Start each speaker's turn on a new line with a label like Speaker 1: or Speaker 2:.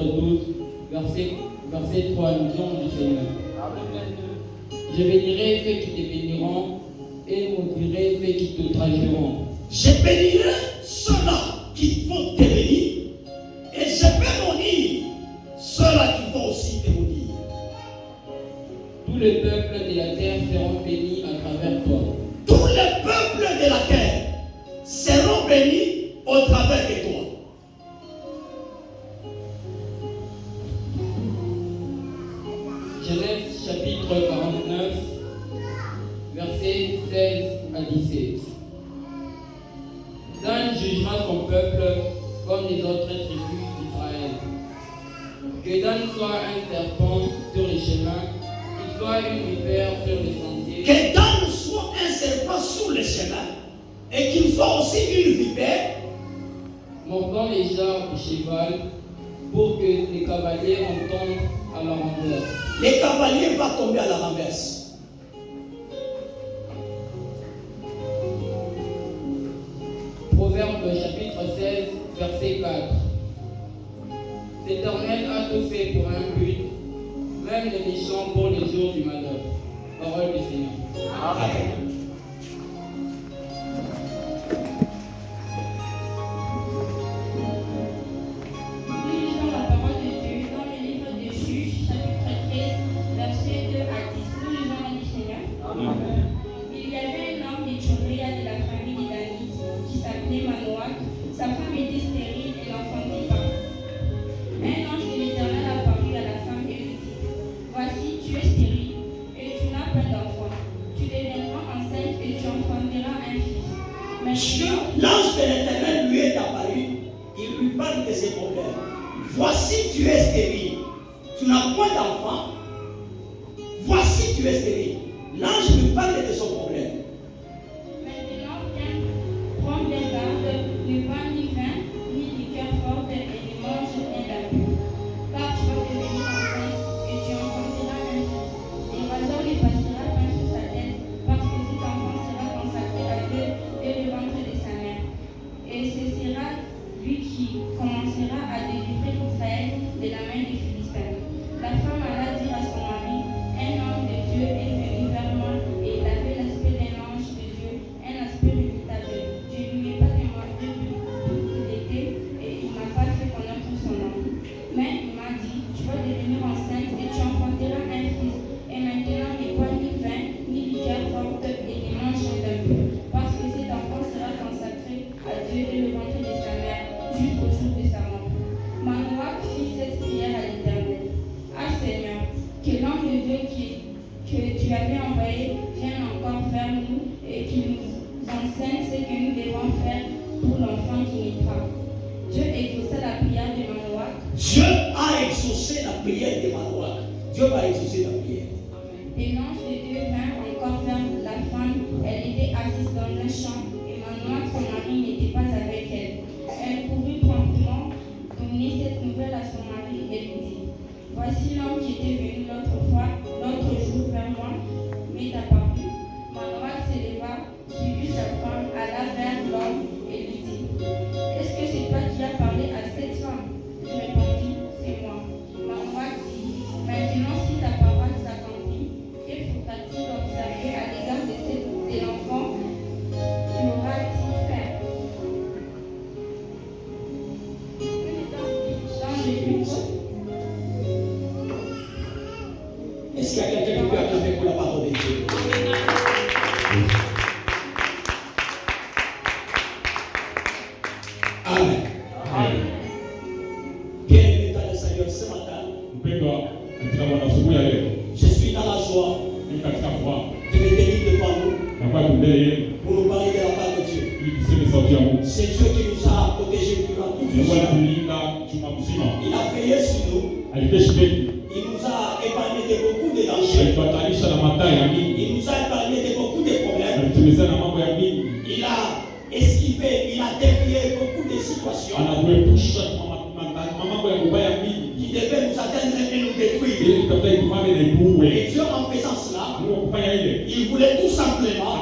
Speaker 1: chapitre 12, verset 3, nous disons du Seigneur. Je bénirai ceux qui te béniront et maudirai ceux qui t'outrageront.
Speaker 2: Je bénirai ceux-là qui vont te bénir et je vais maudire ceux-là qui vont aussi te maudire.
Speaker 1: Tous les peuples de la terre seront bénis à travers toi.
Speaker 2: Tous les peuples de la terre seront bénis au travers de toi.
Speaker 1: Genèse chapitre 49, versets 16 à 17. Dan jugera son peuple comme les autres tribus d'Israël. Que Dan soit un serpent sur les chemins, qu'il soit une vipère sur les sentiers.
Speaker 2: Que Dan soit un serpent sur les chemins et qu'il soit aussi une vipère
Speaker 1: mordant les jambes du cheval pour que les cavaliers en tombent à la renverse.
Speaker 2: Les cavaliers vont tomber à la renverse.
Speaker 1: Proverbe chapitre 16, verset 4. L'Éternel a tout fait pour un but, même les méchants pour les jours du malheur. Parole du Seigneur.
Speaker 2: Amen. L'ange de l'Éternel lui est apparu, il lui parle de ses problèmes. Voici, tu es stérile, tu n'as point d'enfant. Voici, tu es stérile. L'ange lui parle de son problème.
Speaker 3: Maintenant, prends des gardes, ne bois ni vin, ni liqueur forte, et ne mange rien d'impur. Car tu vas devenir enceinte et tu enfanteras un fils. Et l'oiseau lui passera pain sur sa tête, parce que cet enfant sera consacré à Dieu dès le ventre de sa mère. Et ce sera lui qui commencera à délivrer Israël de la main des Philistins. La femme alla dire à son mari, un homme de Dieu est venu vers moi et il avait l'aspect d'un ange de Dieu, un aspect redoutable. Je ne lui ai pas demandé d'où il était et il ne m'a pas fait connaître son nom. Mais il m'a dit, tu vas devenir enceinte et tu enfanteras un fils. Et maintenant ne bois ni vin, ni liqueur forte et ne mange rien d'impur, parce que cet enfant sera consacré à Dieu dès le ventre de sa mère, jusqu'au jour de sa mort. Manoach fit cette prière à l'Éternel. Ah Seigneur, que l'homme de Dieu que tu avais envoyé vienne encore vers nous et qu'il nous enseigne ce que nous devons faire pour l'enfant qui naîtra. Dieu exauça la prière de Manoach.
Speaker 2: Dieu a exaucé la prière de Manoach. Dieu va exaucer la prière.
Speaker 3: Et l'ange de Dieu vint encore vers la femme. Elle était assise dans un champ et Manoach, son mari, n'était pas avec elle. Elle courut promptement donner cette nouvelle à son mari et lui dit, voici l'homme qui était venu l'autre jour vers moi, m'est apparu. Manoach se leva, suivit sa femme, alla vers l'homme et lui dit, est-ce que c'est toi qui as parlé à cette femme? Il répondit, c'est moi. Manoach dit, maintenant si ta parole s'accomplit, que faudra-t-il observer à l'égard de l'enfant? Tu auras-t-il fait? Dans le but.
Speaker 2: Est-ce qu'il y a quelqu'un qui peut acclamer pour la parole de Dieu? Amen. Bien-aimé dans le Seigneur, ce matin, je suis dans la joie de me tenir devant nous pour nous parler de la part de Dieu. C'est Dieu qui nous a protégés durant toute une journée. Il a veillé sur nous. Il nous a épargné de beaucoup de dangers. Il nous a épargné de beaucoup de problèmes. Il a esquivé, il a dévié beaucoup de situations qui devaient nous atteindre et nous détruire. Et Dieu, en faisant cela, il voulait tout simplement